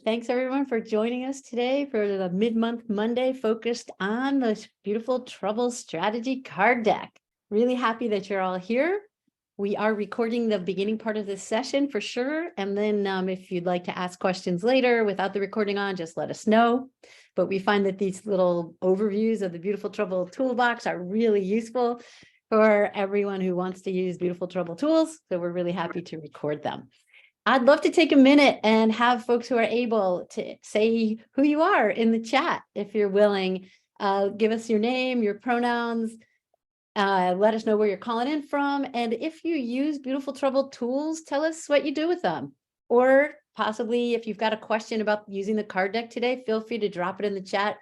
Thanks everyone for joining us today for the mid-month Monday focused on the beautiful Trouble Strategy card deck. Really happy that you're all here. We are recording the beginning part of this session for sure. And then if you'd like to ask questions later without the recording on, just let us know. But we find that these little overviews of the Beautiful Trouble toolbox are really useful for everyone who wants to use Beautiful Trouble tools. So we're really happy to record them. I'd love to take a minute and have folks who are able to say who you are in the chat, if you're willing. Give us your name, your pronouns, let us know where you're calling in from. And if you use Beautiful Trouble tools, tell us what you do with them. Or possibly if you've got a question about using the card deck today, feel free to drop it in the chat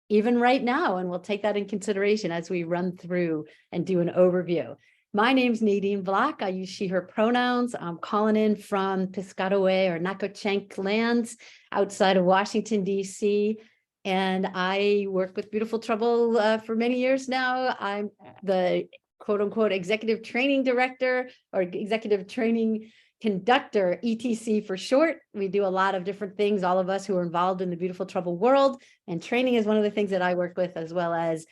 even right now, and we'll take that in consideration as we run through and do an overview. My name's Nadine Vlach. I use she, her pronouns. I'm calling in from Piscataway or Nacotchtank lands outside of Washington, D.C. And I work with Beautiful Trouble for many years now. I'm the quote unquote executive training director or executive training conductor, ETC for short. We do a lot of different things, all of us who are involved in the Beautiful Trouble world. And training is one of the things that I work with, as well as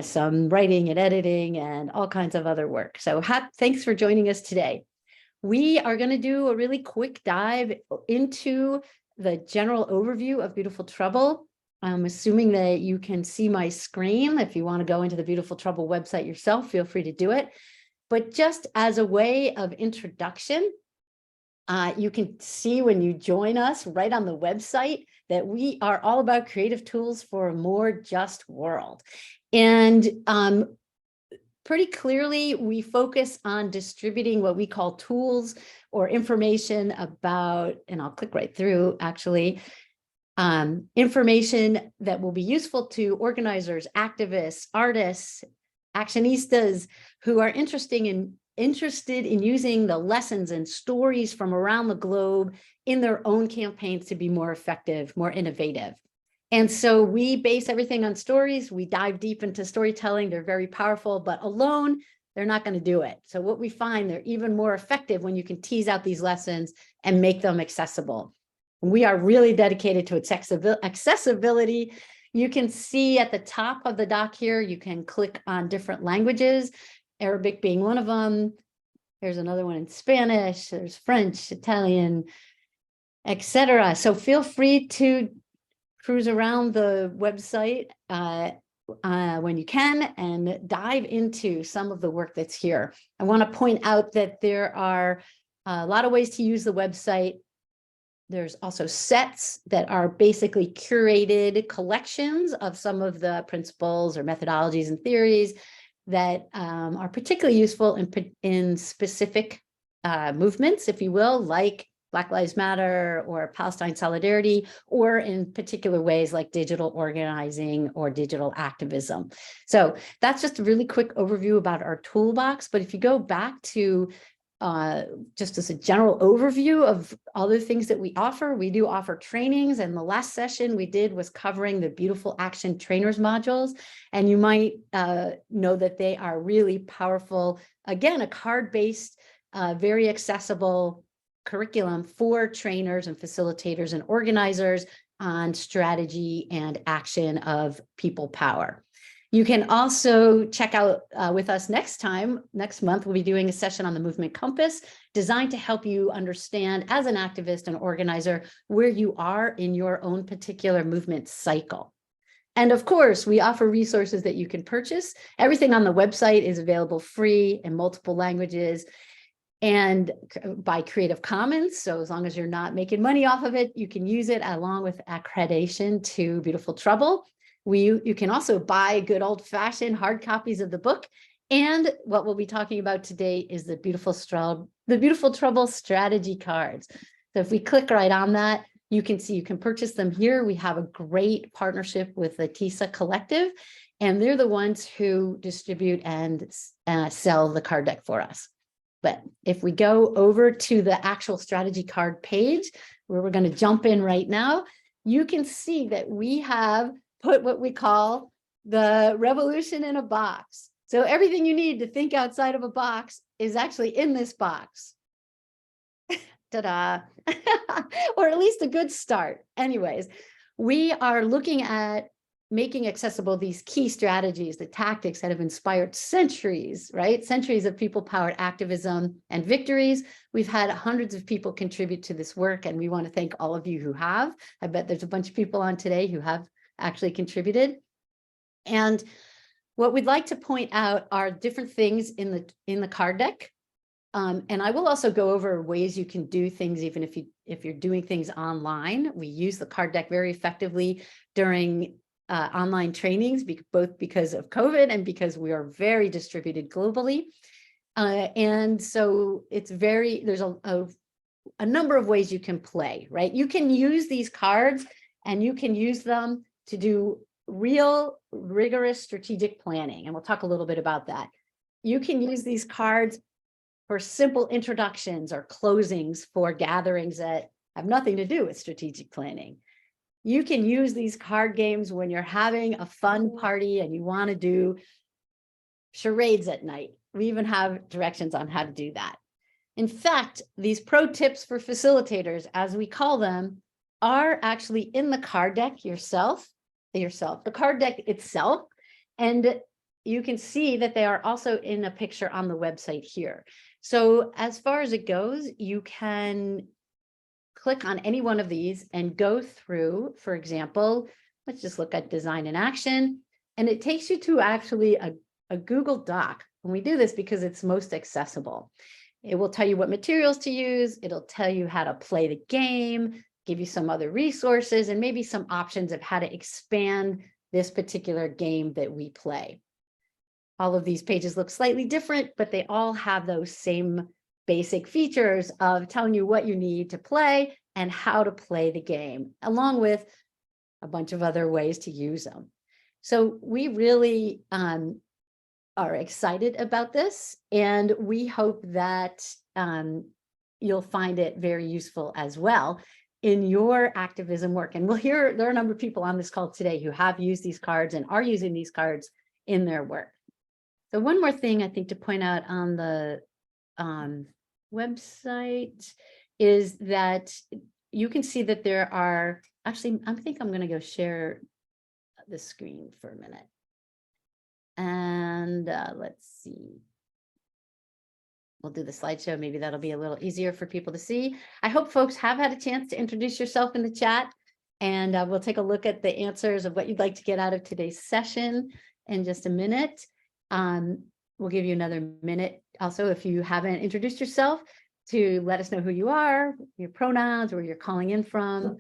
some writing and editing and all kinds of other work. So thanks for joining us today. We are going to do a really quick dive into the general overview of Beautiful Trouble. I'm assuming that you can see my screen. If you want to go into the Beautiful Trouble website yourself, feel free to do it. But just as a way of introduction, you can see when you join us right on the website that we are all about creative tools for a more just world. And pretty clearly, we focus on distributing what we call tools or information about, and I'll click right through actually, information that will be useful to organizers, activists, artists, actionistas who are interested in using the lessons and stories from around the globe in their own campaigns to be more effective, more innovative. And so we base everything on stories. We dive deep into storytelling. They're very powerful, but alone, they're not going to do it. So what we find, they're even more effective when you can tease out these lessons and make them accessible. We are really dedicated to accessibility. You can see at the top of the doc here, you can click on different languages, Arabic being one of them. There's another one in Spanish, there's French, Italian, etc. So feel free to cruise around the website when you can and dive into some of the work that's here. I want to point out that there are a lot of ways to use the website. There's also sets that are basically curated collections of some of the principles or methodologies and theories that are particularly useful in specific movements, if you will, like Black Lives Matter or Palestine Solidarity, or in particular ways like digital organizing or digital activism. So that's just a really quick overview about our toolbox. But if you go back to just as a general overview of other things that we offer, we do offer trainings. And the last session we did was covering the Beautiful Action Trainers modules. And you might know that they are really powerful. Again, a card-based, very accessible curriculum for trainers and facilitators and organizers on strategy and action of people power. You can also check out with us next month, we'll be doing a session on the Movement Compass, designed to help you understand as an activist and organizer where you are in your own particular movement cycle. And of course, we offer resources that you can purchase. Everything on the website is available free in multiple languages and by Creative Commons. So as long as you're not making money off of it, you can use it along with accreditation to Beautiful Trouble. You can also buy good old-fashioned hard copies of the book. And what we'll be talking about today is the Beautiful Trouble strategy cards. So if we click right on that, you can see you can purchase them here. We have a great partnership with the TISA Collective, and they're the ones who distribute and sell the card deck for us. But if we go over to the actual strategy card page, where we're going to jump in right now, you can see that we have put what we call the revolution in a box. So everything you need to think outside of a box is actually in this box. Ta-da. or at least a good start. Anyways, we are looking at making accessible these key strategies, the tactics that have inspired centuries, right? Centuries of people-powered activism and victories. We've had hundreds of people contribute to this work, and we want to thank all of you who have. I bet there's a bunch of people on today who have actually contributed. And what we'd like to point out are different things in the card deck. And I will also go over ways you can do things even if you're doing things online. We use the card deck very effectively during online trainings, both because of COVID and because we are very distributed globally. And so it's there's a number of ways you can play, right? You can use these cards and you can use them to do real rigorous strategic planning. And we'll talk a little bit about that. You can use these cards for simple introductions or closings for gatherings that have nothing to do with strategic planning. You can use these card games when you're having a fun party and you want to do charades at night. We even have directions on how to do that. In fact, these pro tips for facilitators, as we call them, are actually in the card deck the card deck itself. And you can see that they are also in a picture on the website here. So as far as it goes, you can click on any one of these and go through, for example, let's just look at design in action. And it takes you to actually a Google Doc. And we do this because it's most accessible. It will tell you what materials to use. It'll tell you how to play the game, give you some other resources, and maybe some options of how to expand this particular game that we play. All of these pages look slightly different, but they all have those same basic features of telling you what you need to play and how to play the game, along with a bunch of other ways to use them. So we really are excited about this, and we hope that you'll find it very useful as well in your activism work. And we'll hear there are a number of people on this call today who have used these cards and are using these cards in their work. So one more thing I think to point out on the website is that you can see that there are, actually, I think I'm going to go share the screen for a minute. And let's see. We'll do the slideshow. Maybe that'll be a little easier for people to see. I hope folks have had a chance to introduce yourself in the chat, and we'll take a look at the answers of what you'd like to get out of today's session in just a minute. We'll give you another minute also if you haven't introduced yourself to let us know who you are, your pronouns, where you're calling in from.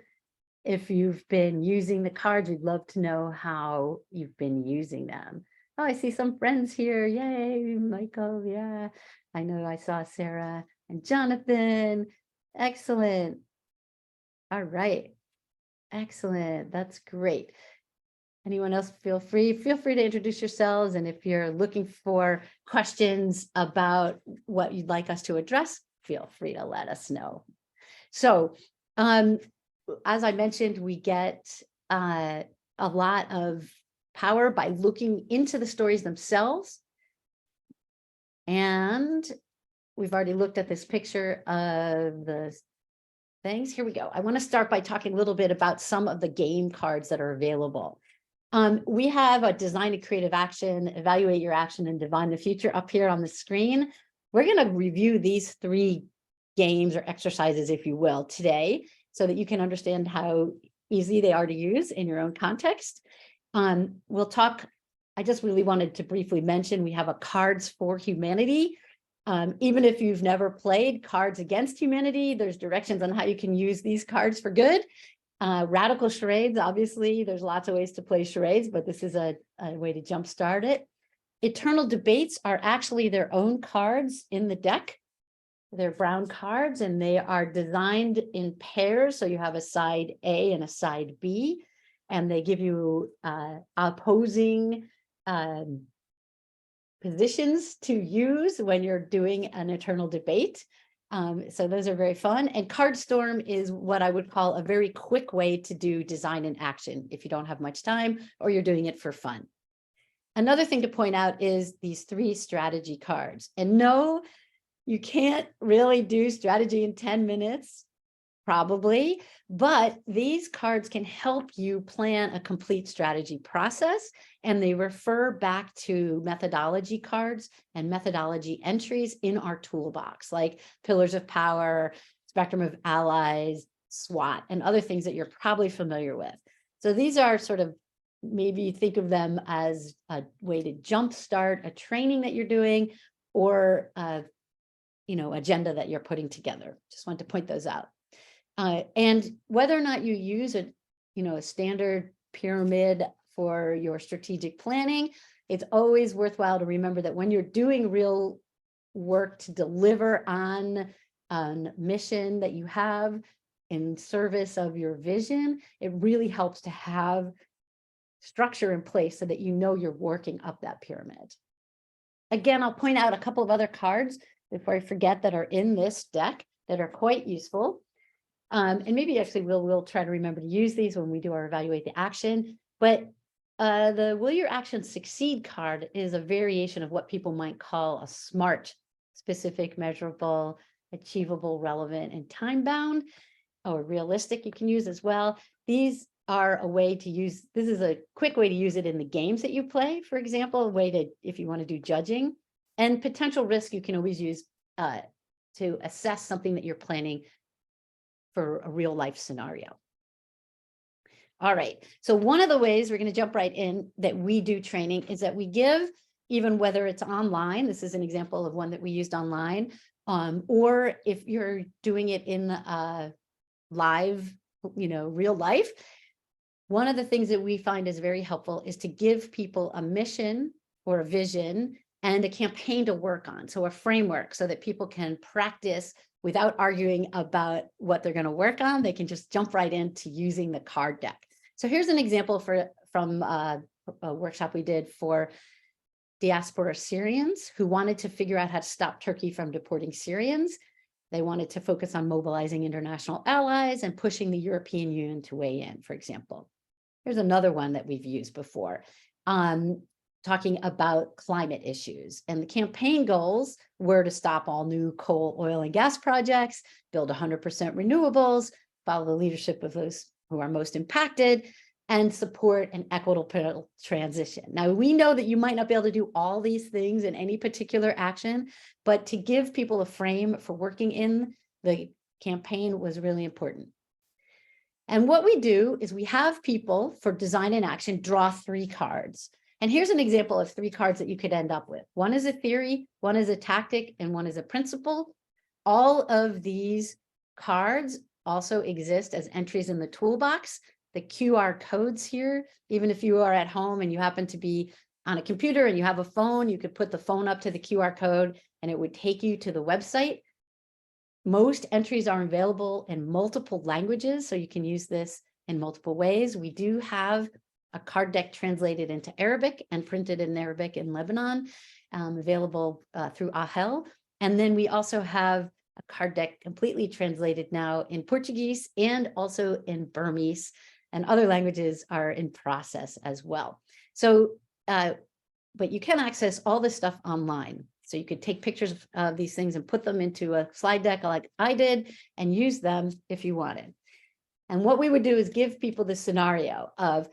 If you've been using the cards, we'd love to know how you've been using them. Oh, I see some friends here. Yay, Michael. Yeah, I know I saw Sarah and Jonathan. Excellent. All right. Excellent. That's great. Anyone else feel free to introduce yourselves. And if you're looking for questions about what you'd like us to address, feel free to let us know. So as I mentioned, we get a lot of power by looking into the stories themselves. And we've already looked at this picture of the things. Here we go. I want to start by talking a little bit about some of the game cards that are available. We have a design a creative action, evaluate your action, and divine the future up here on the screen. We're going to review these three games or exercises, if you will, today, so that you can understand how easy they are to use in your own context. We'll talk, I just really wanted to briefly mention, we have a Cards for Humanity. Even if you've never played Cards Against Humanity, there's directions on how you can use these cards for good. Radical charades, obviously, there's lots of ways to play charades, but this is a way to jumpstart it. Eternal debates are actually their own cards in the deck. They're brown cards, and they are designed in pairs. So you have a side A and a side B, and they give you opposing positions to use when you're doing an eternal debate. So those are very fun. And Cardstorm is what I would call a very quick way to do design in action if you don't have much time or you're doing it for fun. Another thing to point out is these three strategy cards. And no, you can't really do strategy in 10 minutes. Probably, but these cards can help you plan a complete strategy process, and they refer back to methodology cards and methodology entries in our toolbox, like Pillars of Power, Spectrum of Allies, SWOT, and other things that you're probably familiar with. So these are sort of, maybe think of them as a way to jumpstart a training that you're doing, or agenda that you're putting together. Just want to point those out. And whether or not you use a standard pyramid for your strategic planning, it's always worthwhile to remember that when you're doing real work to deliver on a mission that you have in service of your vision, it really helps to have structure in place so that you're working up that pyramid. Again, I'll point out a couple of other cards before I forget that are in this deck that are quite useful. And maybe actually we'll try to remember to use these when we do our evaluate the action. But the Will Your Action Succeed card is a variation of what people might call a SMART: specific, measurable, achievable, relevant, and time bound, or realistic you can use as well. These are a way to use, this is a quick way to use it in the games that you play, for example, a way to, if you want to do judging. And potential risk you can always use to assess something that you're planning for a real life scenario. All right, so one of the ways, we're going to jump right in, that we do training is that we give, even whether it's online, this is an example of one that we used online, or if you're doing it in live, real life, one of the things that we find is very helpful is to give people a mission or a vision and a campaign to work on. So a framework, so that people can practice without arguing about what they're going to work on. They can just jump right into using the card deck. So here's an example from a workshop we did for diaspora Syrians who wanted to figure out how to stop Turkey from deporting Syrians. They wanted to focus on mobilizing international allies and pushing the European Union to weigh in, for example. Here's another one that we've used before, talking about climate issues. And the campaign goals were to stop all new coal, oil, and gas projects, build 100% renewables, follow the leadership of those who are most impacted, and support an equitable transition. Now, we know that you might not be able to do all these things in any particular action, but to give people a frame for working in the campaign was really important. And what we do is we have people, for design and action, draw 3 cards. And here's an example of 3 cards that you could end up with. One is a theory, one is a tactic, and one is a principle. All of these cards also exist as entries in the toolbox. The QR codes here, even if you are at home and you happen to be on a computer and you have a phone, you could put the phone up to the QR code and it would take you to the website. Most entries are available in multiple languages, so you can use this in multiple ways. We do have a card deck translated into Arabic and printed in Arabic in Lebanon, available through AHEL. And then we also have a card deck completely translated now in Portuguese and also in Burmese, and other languages are in process as well. So, but you can access all this stuff online. So you could take pictures of these things and put them into a slide deck like I did and use them if you wanted. And what we would do is give people the scenario of,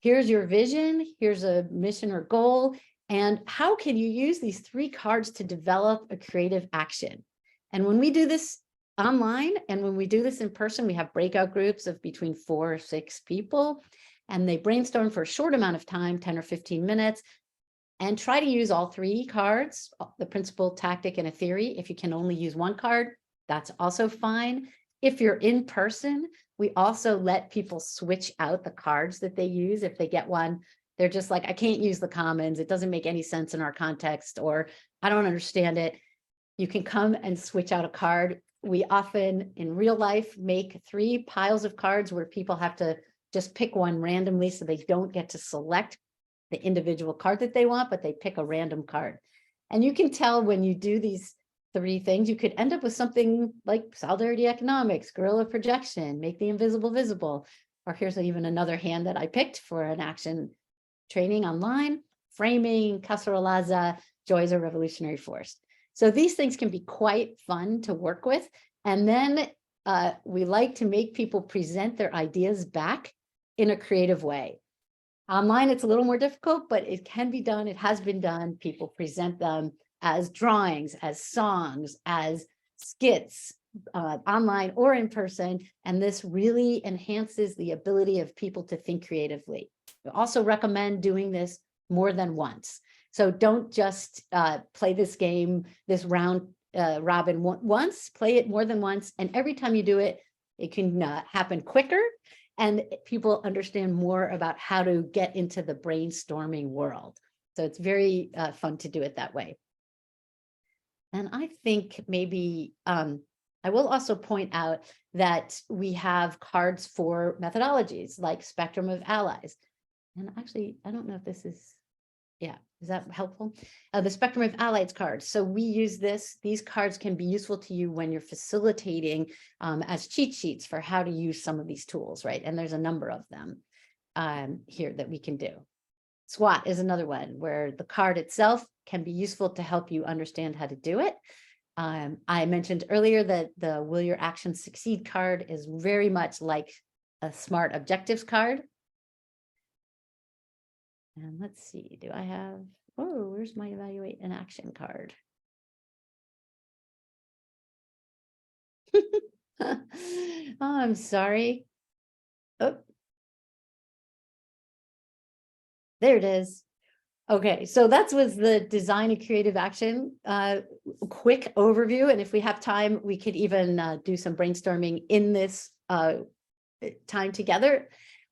here's your vision, here's a mission or goal, and how can you use these 3 cards to develop a creative action? And when we do this online and when we do this in person, we have breakout groups of between 4 or 6 people, and they brainstorm for a short amount of time, 10 or 15 minutes, and try to use all 3 cards, the principle, tactic, and a theory. If you can only use 1 card, that's also fine. If you're in person, we also let people switch out the cards that they use. If they get one, they're just like, I can't use the commons. It doesn't make any sense in our context, or I don't understand it. You can come and switch out a card. We often, in real life, make 3 piles of cards where people have to just pick one randomly, so they don't get to select the individual card that they want, but they pick a random card. And you can tell when you do these 3 things, you could end up with something like solidarity economics, guerrilla projection, make the invisible visible. Or here's even another hand that I picked for an action training online, framing, Qasr al-Azza, joys of revolutionary force. So these things can be quite fun to work with. And then we like to make people present their ideas back in a creative way. Online, it's a little more difficult, but it can be done. It has been done. People present them as drawings, as songs, as skits, online or in person. And this really enhances the ability of people to think creatively. We also recommend doing this more than once. So don't just play this game, this round robin once, play it more than once. And every time you do it, it can happen quicker. And people understand more about how to get into the brainstorming world. So it's very fun to do it that way. And I think maybe I will also point out that we have cards for methodologies like Spectrum of Allies. And actually, I don't know if this is, yeah, is that helpful? The Spectrum of Allies cards. So we use this. These cards can be useful to you when you're facilitating as cheat sheets for how to use some of these tools, right? And there's a number of them here that we can do. SWOT is another one where the card itself can be useful to help you understand how to do it. I mentioned earlier that the Will Your Actions Succeed card is very much like a SMART objectives card. And let's see, do I have, oh, where's my evaluate an action card? Oh, I'm sorry. Oh, there it is. Okay, so that was the design and creative action quick overview. And if we have time, we could even do some brainstorming in this time together.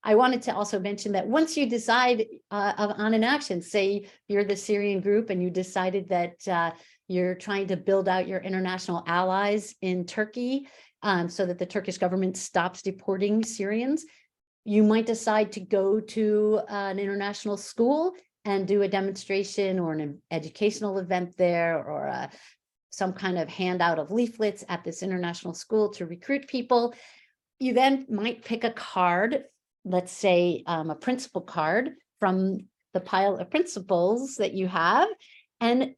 I wanted to also mention that once you decide on an action, say you're the Syrian group and you decided that you're trying to build out your international allies in Turkey so that the Turkish government stops deporting Syrians, you might decide to go to an international school and do a demonstration or an educational event there, or some kind of handout of leaflets at this international school to recruit people. You then might pick a card, let's say a principle card from the pile of principles that you have, and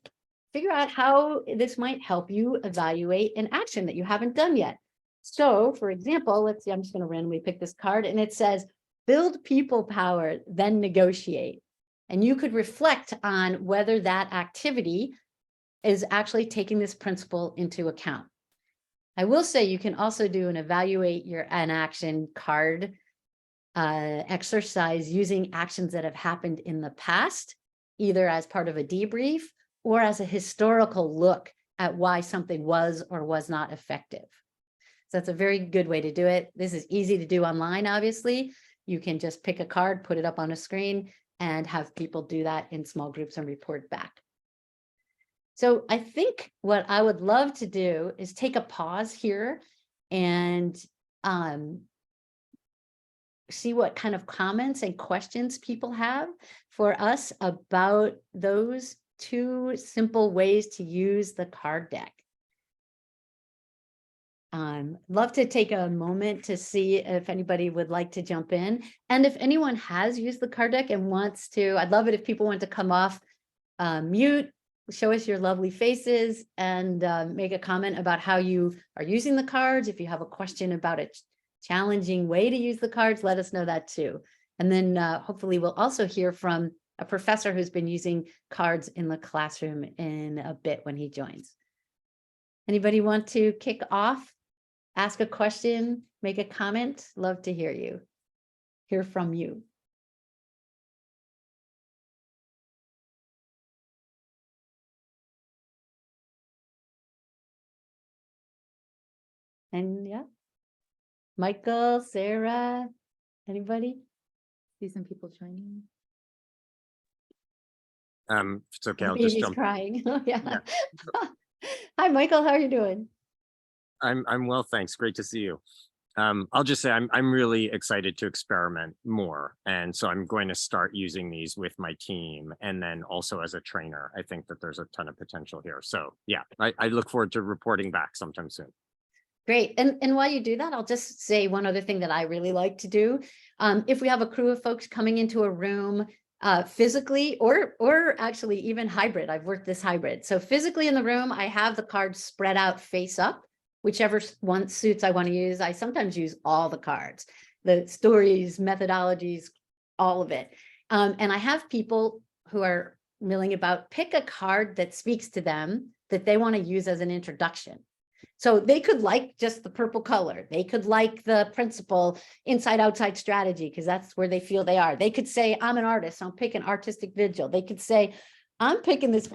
figure out how this might help you evaluate an action that you haven't done yet. So for example, let's see, I'm just going to randomly pick this card, and it says, build people power, then negotiate. And you could reflect on whether that activity is actually taking this principle into account. I will say you can also do an evaluate an action card exercise using actions that have happened in the past, either as part of a debrief or as a historical look at why something was or was not effective. So that's a very good way to do it. This is easy to do online, obviously. You can just pick a card, put it up on a screen, and have people do that in small groups and report back. So I think what I would love to do is take a pause here and see what kind of comments and questions people have for us about those two simple ways to use the card deck. Love to take a moment to see if anybody would like to jump in. And if anyone has used the card deck and wants to, I'd love it if people want to come off mute, show us your lovely faces, and make a comment about how you are using the cards. If you have a question about a challenging way to use the cards, let us know that too. And then hopefully we'll also hear from a professor who's been using cards in the classroom in a bit when he joins. Anybody want to kick off? Ask a question, make a comment? Love to hear from you. And yeah, Michael, Sarah, anybody? See some people joining. It's okay. I'll just jump. Crying. Oh, yeah. Hi, Michael. How are you doing? I'm well, thanks. Great to see you. I'll just say I'm really excited to experiment more, and so I'm going to start using these with my team, and then also as a trainer. I think that there's a ton of potential here. So yeah, I look forward to reporting back sometime soon. Great. And while you do that, I'll just say one other thing that I really like to do. If we have a crew of folks coming into a room physically or actually even hybrid, I've worked this hybrid. So physically in the room, I have the cards spread out face up whichever one suits I want to use. I sometimes use all the cards, the stories, methodologies, all of it. And I have people who are milling about, pick a card that speaks to them that they want to use as an introduction. So they could like just the purple color. They could like the principle inside outside strategy, because that's where they feel they are. They could say, I'm an artist, I'm picking artistic vigil. They could say, I'm picking this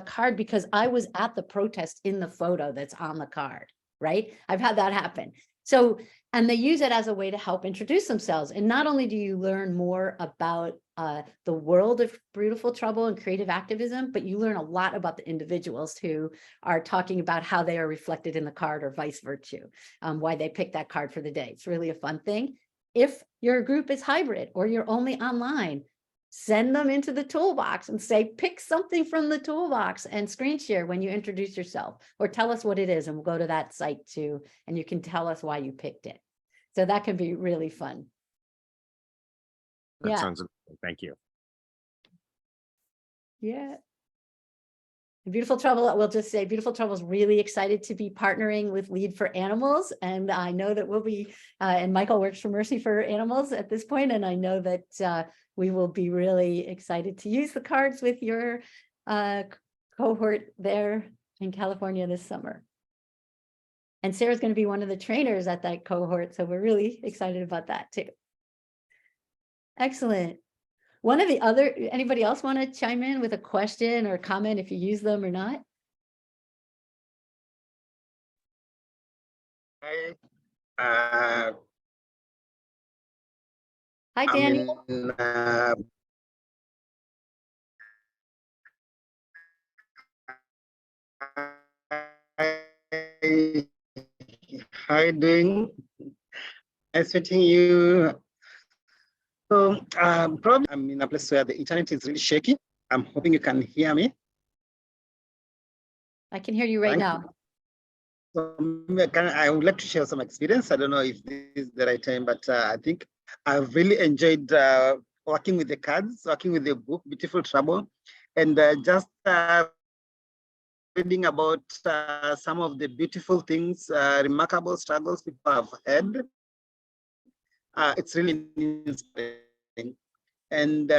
card because I was at the protest in the photo that's on the card, right? I've had that happen. So, and they use it as a way to help introduce themselves. And not only do you learn more about the world of Beautiful Trouble and creative activism, but you learn a lot about the individuals who are talking about how they are reflected in the card or vice versa, why they picked that card for the day. It's really a fun thing. If your group is hybrid or you're only online, send them into the toolbox and say, pick something from the toolbox and screen share when you introduce yourself, or tell us what it is, and we'll go to that site too, and you can tell us why you picked it. So that can be really fun. That sounds amazing. Thank you. Yeah. Beautiful Trouble, we'll just say Beautiful Trouble is really excited to be partnering with Lead for Animals. And I know that we'll be, and Michael works for Mercy for Animals at this point, and I know that we will be really excited to use the cards with your cohort there in California this summer. And Sarah's going to be one of the trainers at that cohort, so we're really excited about that too. Excellent. One of the other, anybody else want to chime in with a question or comment if you use them or not? Hi, Hi, Daniel. How are you doing? Nice meeting you. So, probably I'm in a place where the internet is really shaky. I'm hoping you can hear me. I can hear you right now. So I would like to share some experience. I don't know if this is the right time, but I think I've really enjoyed working with the cards, working with the book, Beautiful Trouble, and just reading about some of the beautiful things, remarkable struggles people have had. It's really inspiring. And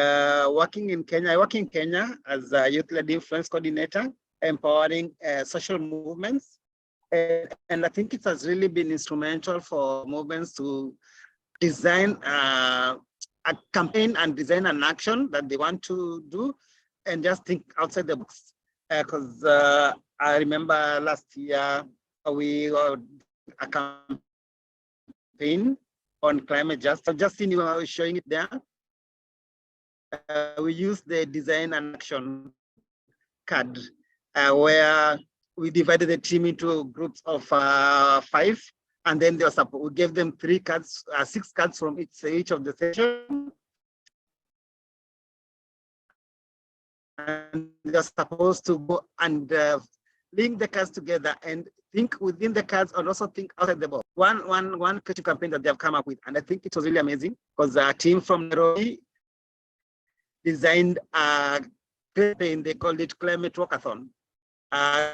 working in Kenya, I work in Kenya as a youth-led influence coordinator, empowering social movements. And I think it has really been instrumental for movements to design a campaign and design an action that they want to do, and just think outside the box. Because I remember last year we had a campaign on climate justice. I've just seen you showing it there. We used the design and action card where we divided the team into groups of 5, and then we gave them 3 cards, 6 cards from each of the session. And they're supposed to go and link the cards together and think within the cards, and also think outside the box. One creative campaign that they have come up with, and I think it was really amazing, because a team from Nairobi designed a campaign. They called it Climate Walkathon, a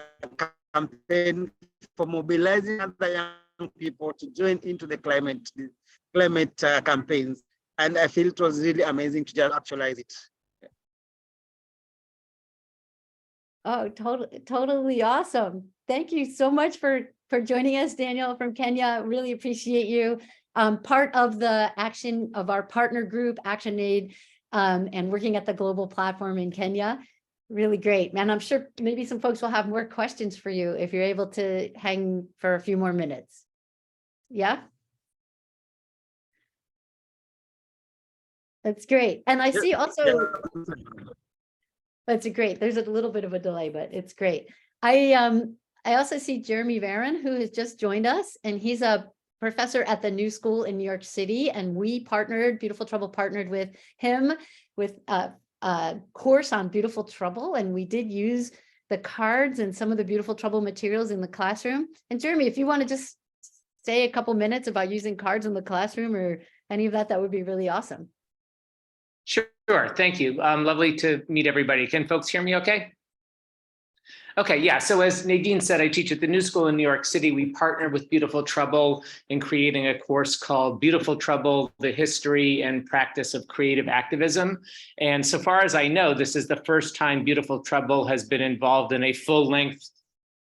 campaign for mobilizing other young people to join into the climate campaigns. And I feel it was really amazing to just actualize it. Oh, totally awesome. Thank you so much for joining us, Daniel from Kenya. Really appreciate you. Part of the action of our partner group, ActionAid, and working at the global platform in Kenya. Really great, man. I'm sure maybe some folks will have more questions for you if you're able to hang for a few more minutes. Yeah. That's great. And I see also, that's great. There's a little bit of a delay, but it's great. I also see Jeremy Varon, who has just joined us, and he's a professor at the New School in New York City. And we partnered, Beautiful Trouble partnered with him with a course on Beautiful Trouble. And we did use the cards and some of the Beautiful Trouble materials in the classroom. And Jeremy, if you want to just say a couple minutes about using cards in the classroom or any of that, that would be really awesome. Sure, thank you. Lovely to meet everybody. Can folks hear me okay? Okay, yeah. So as Nadine said, I teach at the New School in New York City. We partnered with Beautiful Trouble in creating a course called Beautiful Trouble, The History and Practice of Creative Activism. And so far as I know, this is the first time Beautiful Trouble has been involved in a full-length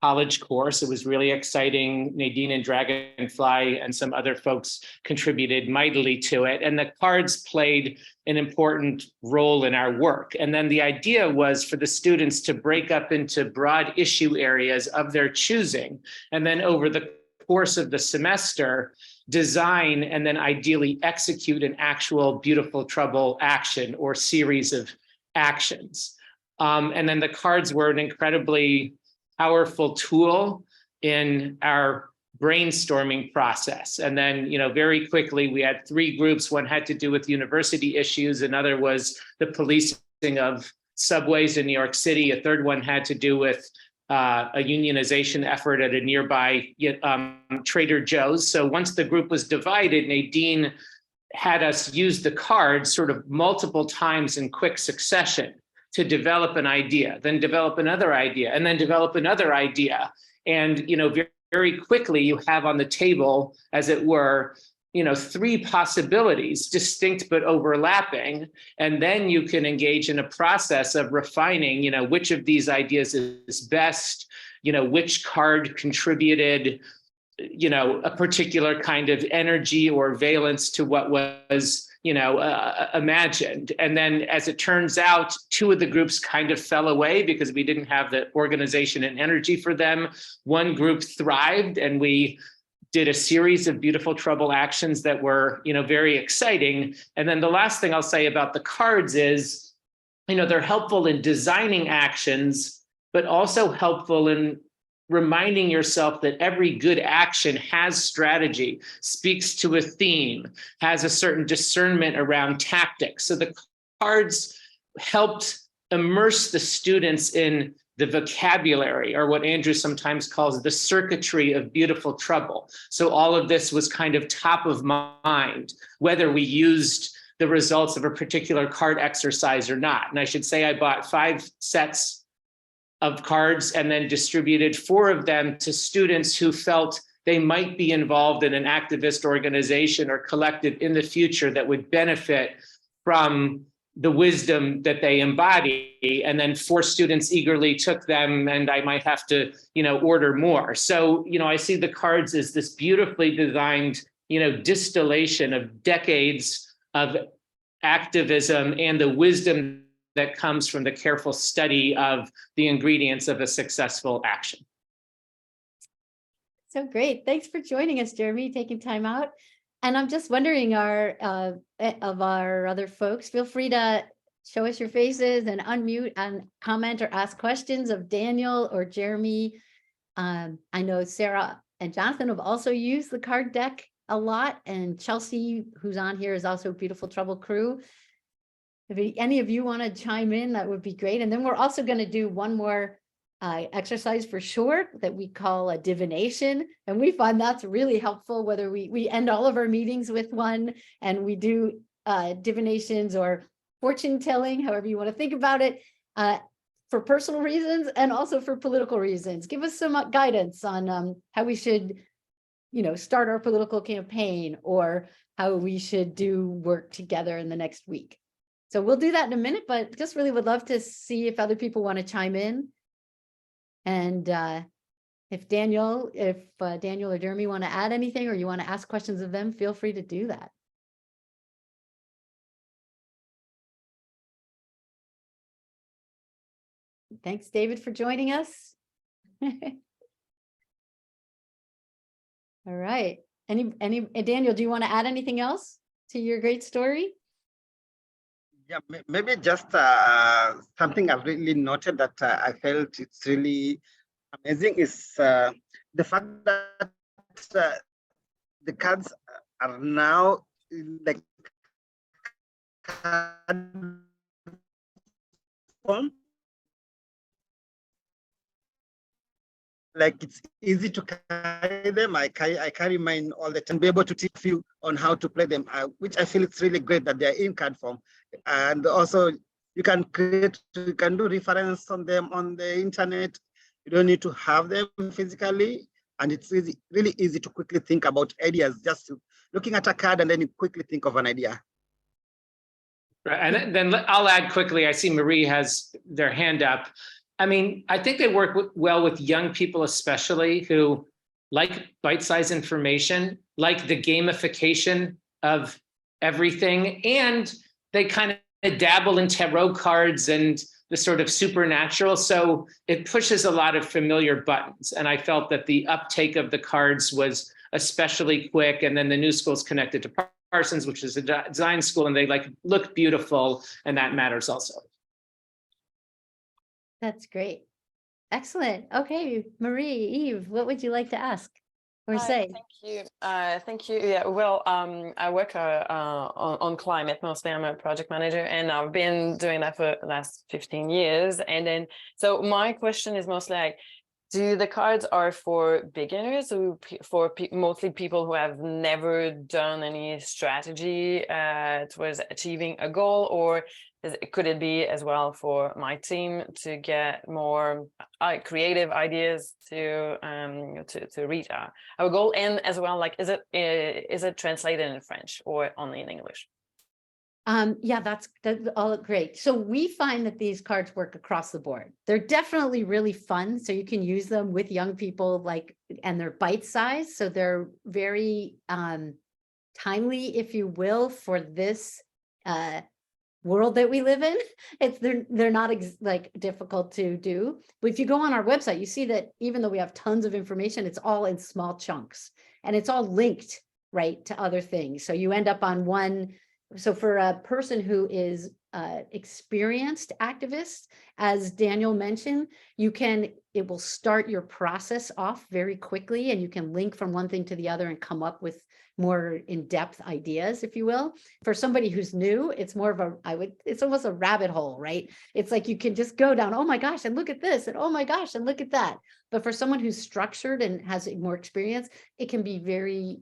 college course. It was really exciting. Nadine and Dragonfly and some other folks contributed mightily to it. And the cards played an important role in our work. And then the idea was for the students to break up into broad issue areas of their choosing. And then over the course of the semester, design and then ideally execute an actual Beautiful Trouble action or series of actions. And then the cards were an incredibly powerful tool in our brainstorming process. And then, very quickly, we had 3 groups. One had to do with university issues. Another was the policing of subways in New York City. A third one had to do with a unionization effort at a nearby Trader Joe's. So once the group was divided, Nadine had us use the cards sort of multiple times in quick succession to develop an idea, then develop another idea, and then develop another idea. And, very quickly you have on the table, as it were, 3 possibilities, distinct but overlapping. And then you can engage in a process of refining, which of these ideas is best, which card contributed, a particular kind of energy or valence to what was imagined. And then as it turns out, 2 of the groups kind of fell away because we didn't have the organization and energy for them. One group thrived, and we did a series of Beautiful Trouble actions that were, very exciting. And then the last thing I'll say about the cards is, they're helpful in designing actions, but also helpful in reminding yourself that every good action has strategy, speaks to a theme, has a certain discernment around tactics. So the cards helped immerse the students in the vocabulary, or what Andrew sometimes calls the circuitry of Beautiful Trouble. So all of this was kind of top of mind, whether we used the results of a particular card exercise or not. And I should say I bought 5 sets of cards and then distributed 4 of them to students who felt they might be involved in an activist organization or collective in the future that would benefit from the wisdom that they embody. And then 4 students eagerly took them, and I might have to, order more. So, I see the cards as this beautifully designed, distillation of decades of activism and the wisdom that comes from the careful study of the ingredients of a successful action. So great. Thanks for joining us, Jeremy, taking time out. And I'm just wondering, of our other folks, feel free to show us your faces and unmute and comment or ask questions of Daniel or Jeremy. I know Sarah and Jonathan have also used the card deck a lot, and Chelsea, who's on here, is also Beautiful Trouble crew. If any of you want to chime in, that would be great. And then we're also going to do one more exercise for sure that we call a divination. And we find that's really helpful, whether we end all of our meetings with one, and we do divinations or fortune telling, however you want to think about it, for personal reasons and also for political reasons. Give us some guidance on how we should, start our political campaign, or how we should do work together in the next week. So we'll do that in a minute, but just really would love to see if other people want to chime in. And if Daniel or Jeremy want to add anything, or you want to ask questions of them, feel free to do that. Thanks, David, for joining us. All right. Daniel, do you want to add anything else to your great story? Yeah, maybe just something I've really noted that I felt it's really amazing is the fact that the cards are now in the card form. Like, it's easy to carry them. I carry mine all the time, be able to teach you on how to play them, which I feel it's really great that they're in card form. And also you can do reference on them on the internet. You don't need to have them physically, and it's really easy to quickly think about ideas, just looking at a card and then you quickly think of an idea. Right, and then I'll add quickly, I see Marie has their hand up. I mean, I think they work well with young people, especially who like bite-sized information, like the gamification of everything, and they kind of dabble in tarot cards and the sort of supernatural. So it pushes a lot of familiar buttons. And I felt that the uptake of the cards was especially quick. And then the new school's connected to Parsons, which is a design school, and they like look beautiful, and that matters also. That's great. Excellent. Okay, Marie, Eve, what would you like to ask or Hi, say? thank you. Thank you. Yeah, well, I work on climate mostly. I'm a project manager, and I've been doing that for the last 15 years. And then, so my question is mostly like, do the cards are for beginners, or for mostly people who have never done any strategy towards achieving a goal, or could it be as well for my team to get more creative ideas to reach our goal? And as well, like, is it translated in French or only in English? Yeah, that's all great. So we find that these cards work across the board. They're definitely really fun. So you can use them with young people, like, and they're bite sized. So they're very timely, if you will, for this world that we live in. They're not like difficult to do. But if you go on our website, you see that even though we have tons of information, it's all in small chunks, and it's all linked right to other things. So you end up on one. So for a person who is experienced activist, as Daniel mentioned, it will start your process off very quickly, and you can link from one thing to the other and come up with more in-depth ideas, if you will. For somebody who's new, it's more of it's almost a rabbit hole, right? It's like you can just go down, oh my gosh, and look at this, and oh my gosh, and look at that. But for someone who's structured and has more experience, it can be very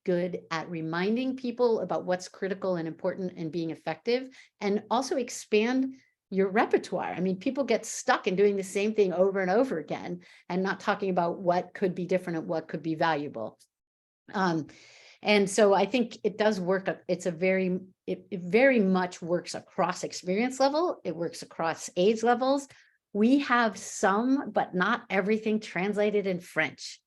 good at reminding people about what's critical and important and being effective, and also expand your repertoire. I mean, people get stuck in doing the same thing over and over again and not talking about what could be different and what could be valuable. And so I think it does work. It very much works across experience level. It works across age levels. We have some, but not everything translated in French.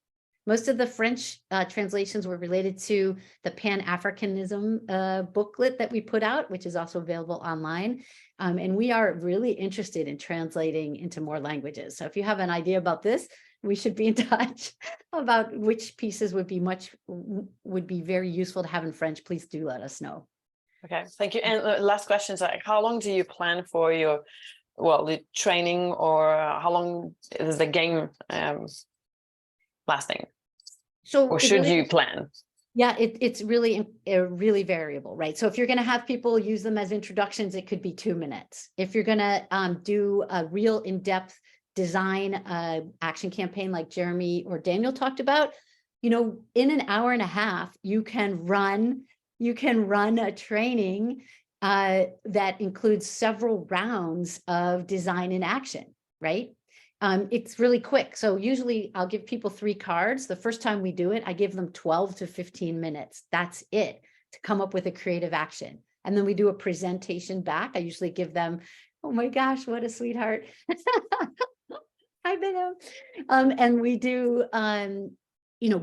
Most of the French translations were related to the Pan-Africanism booklet that we put out, which is also available online. And we are really interested in translating into more languages. So if you have an idea about this, we should be in touch about which pieces would be very useful to have in French. Please do let us know. Okay, thank you. And last question is, like, how long do you plan for your, the training, or how long is the game lasting? So or should you plan? Yeah, it's really variable, right? So if you're going to have people use them as introductions, it could be 2 minutes. If you're going to do a real in-depth design action campaign like Jeremy or Daniel talked about, in an hour and a half, you can run a training that includes several rounds of design in action, right? It's really quick. So usually I'll give people 3 cards. The first time we do it, I give them 12 to 15 minutes. That's it, to come up with a creative action. And then we do a presentation back. I usually give them, oh my gosh, what a sweetheart. Hi, Benno. And we do,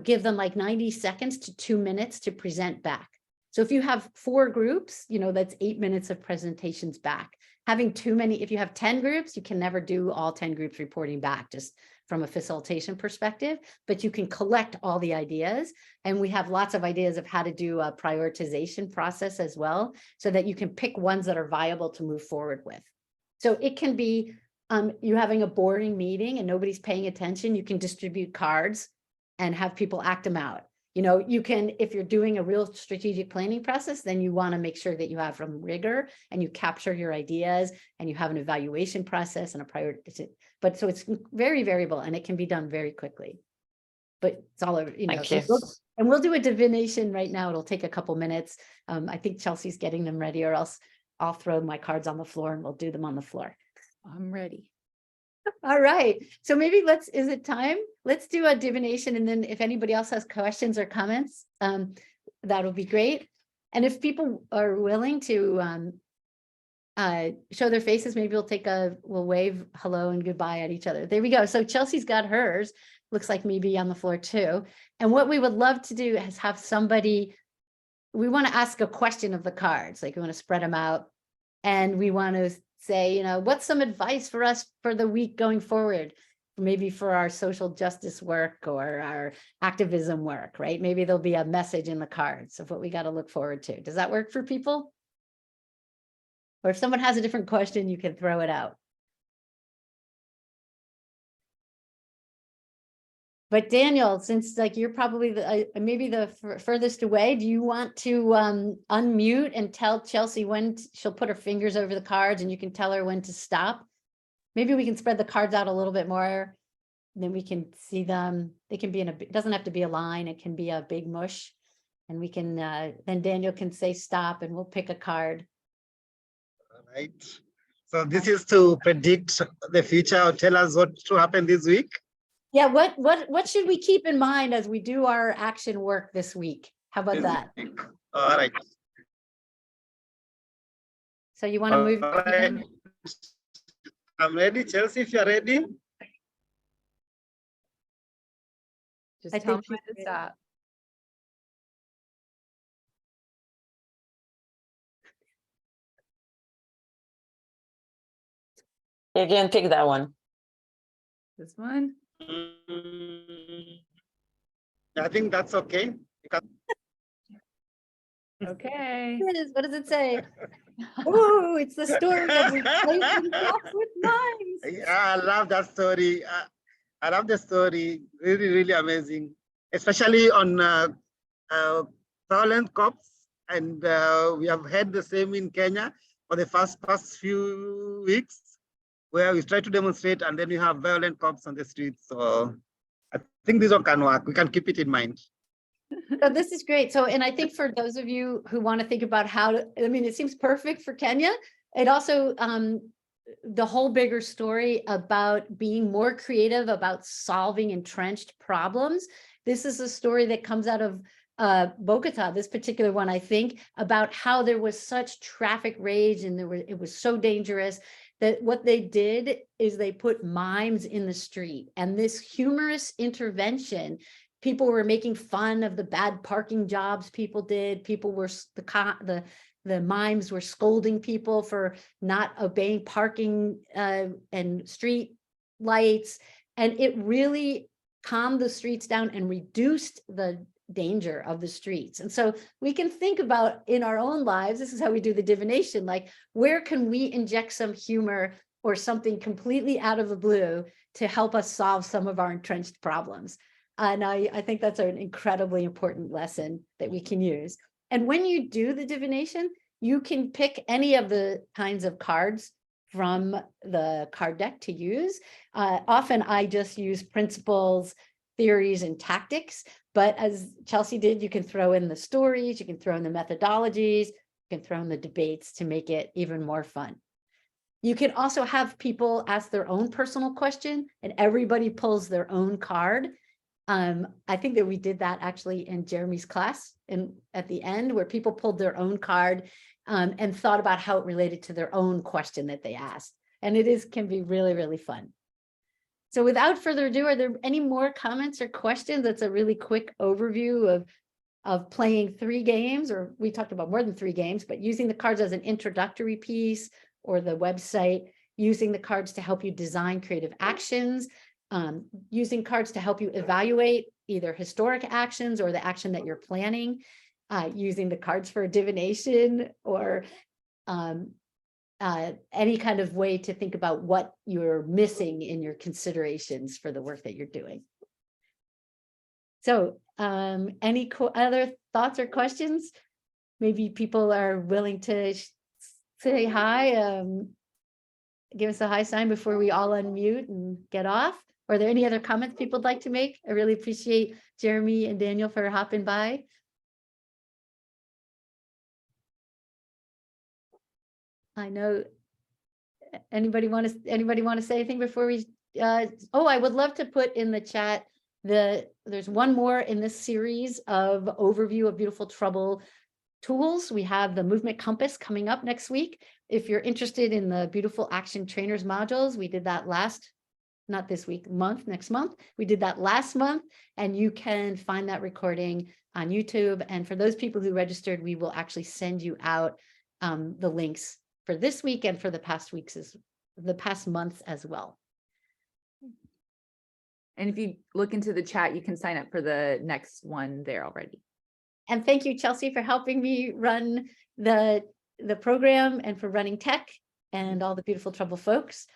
give them like 90 seconds to 2 minutes to present back. So if you have 4 groups, that's 8 minutes of presentations back. Having too many, if you have 10 groups, you can never do all 10 groups reporting back, just from a facilitation perspective, but you can collect all the ideas. And we have lots of ideas of how to do a prioritization process as well, so that you can pick ones that are viable to move forward with. So it can be you having a boring meeting and nobody's paying attention, you can distribute cards and have people act them out. You can, if you're doing a real strategic planning process, then you want to make sure that you have some rigor and you capture your ideas and you have an evaluation process and a priority. But so it's very variable and it can be done very quickly. But it's all over, Thank you. And we'll do a divination right now. It'll take a couple minutes. I think Chelsea's getting them ready, or else I'll throw my cards on the floor and we'll do them on the floor. I'm ready. All right, so maybe is it time? Let's do a divination, and then if anybody else has questions or comments, that'll be great. And if people are willing to show their faces, maybe we'll wave hello and goodbye at each other. There we go. So Chelsea's got hers, looks like maybe on the floor too. And what we would love to do is have somebody, we want to ask a question of the cards, like we want to spread them out. And we want to say, what's some advice for us for the week going forward? Maybe for our social justice work or our activism work, right? Maybe there'll be a message in the cards of what we got to look forward to. Does that work for people? Or if someone has a different question, you can throw it out. But Daniel, since like you're probably maybe the furthest away, do you want to unmute and tell Chelsea when she'll put her fingers over the cards and you can tell her when to stop? Maybe we can spread the cards out a little bit more, then we can see them. They can be it doesn't have to be a line, it can be a big mush. And we can, then Daniel can say stop and we'll pick a card. All right. So this is to predict the future or tell us what to happen this week. Yeah, what should we keep in mind as we do our action work this week? How about that? All right. So you want to move? All right. I'm ready, Chelsea, if you're ready. Just I tell me think when to stop. You can pick that one. This one? I think that's okay. Okay. What does it say? Oh, it's the story of replacing blocks with mimes. Yeah, I love that story. I love the story. Really, really amazing, especially on violent cops. And we have had the same in Kenya for the past few weeks, where we try to demonstrate and then we have violent cops on the streets. So I think this one can work. We can keep it in mind. So this is great. So, and I think for those of you who want to think about how to, it seems perfect for Kenya. It also, the whole bigger story about being more creative about solving entrenched problems. This is a story that comes out of Bogota, this particular one, I think, about how there was such traffic rage and it was so dangerous that what they did is they put mimes in the street, and this humorous intervention, people were making fun of the bad parking jobs people did. People were, the mimes were scolding people for not obeying parking and street lights. And it really calmed the streets down and reduced the danger of the streets. And so we can think about in our own lives, this is how we do the divination, like where can we inject some humor or something completely out of the blue to help us solve some of our entrenched problems. And I think that's an incredibly important lesson that we can use. And when you do the divination, you can pick any of the kinds of cards from the card deck to use. Often I just use principles, theories, and tactics. But as Chelsea did, you can throw in the stories, you can throw in the methodologies, you can throw in the debates to make it even more fun. You can also have people ask their own personal question and everybody pulls their own card. I think that we did that actually in Jeremy's class and at the end where people pulled their own card and thought about how it related to their own question that they asked. And can be really, really fun. So without further ado, are there any more comments or questions? That's a really quick overview of playing 3 games, or we talked about more than 3 games, but using the cards as an introductory piece or the website, using the cards to help you design creative actions, using cards to help you evaluate either historic actions or the action that you're planning, using the cards for divination or any kind of way to think about what you're missing in your considerations for the work that you're doing. So any other thoughts or questions? Maybe people are willing to say hi, give us a hi sign before we all unmute and get off. Are there any other comments people would like to make? I really appreciate Jeremy and Daniel for hopping by. I know, anybody want to say anything before we oh, I would love to put in the chat, there's one more in this series of overview of Beautiful Trouble tools. We have the Movement Compass coming up next week. If you're interested in the Beautiful Action Trainers modules, we did that not this week, next month. We did that last month, and you can find that recording on YouTube. And for those people who registered, we will actually send you out the links for this week and for the past months as well. And if you look into the chat, you can sign up for the next one there already. And thank you, Chelsea, for helping me run the program and for running tech and all the Beautiful Trouble folks.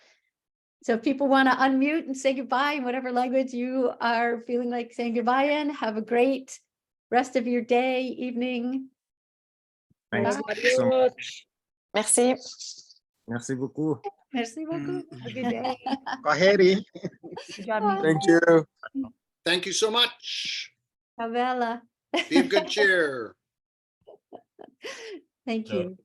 So if people want to unmute and say goodbye in whatever language you are feeling like saying goodbye in, have a great rest of your day, evening. Thanks so much. Merci. Merci beaucoup. Merci beaucoup. Have a good day. Kwaheri. Good job. Bye. Nina. Thank you. Thank you so much. Favela. Be of good cheer. Thank you.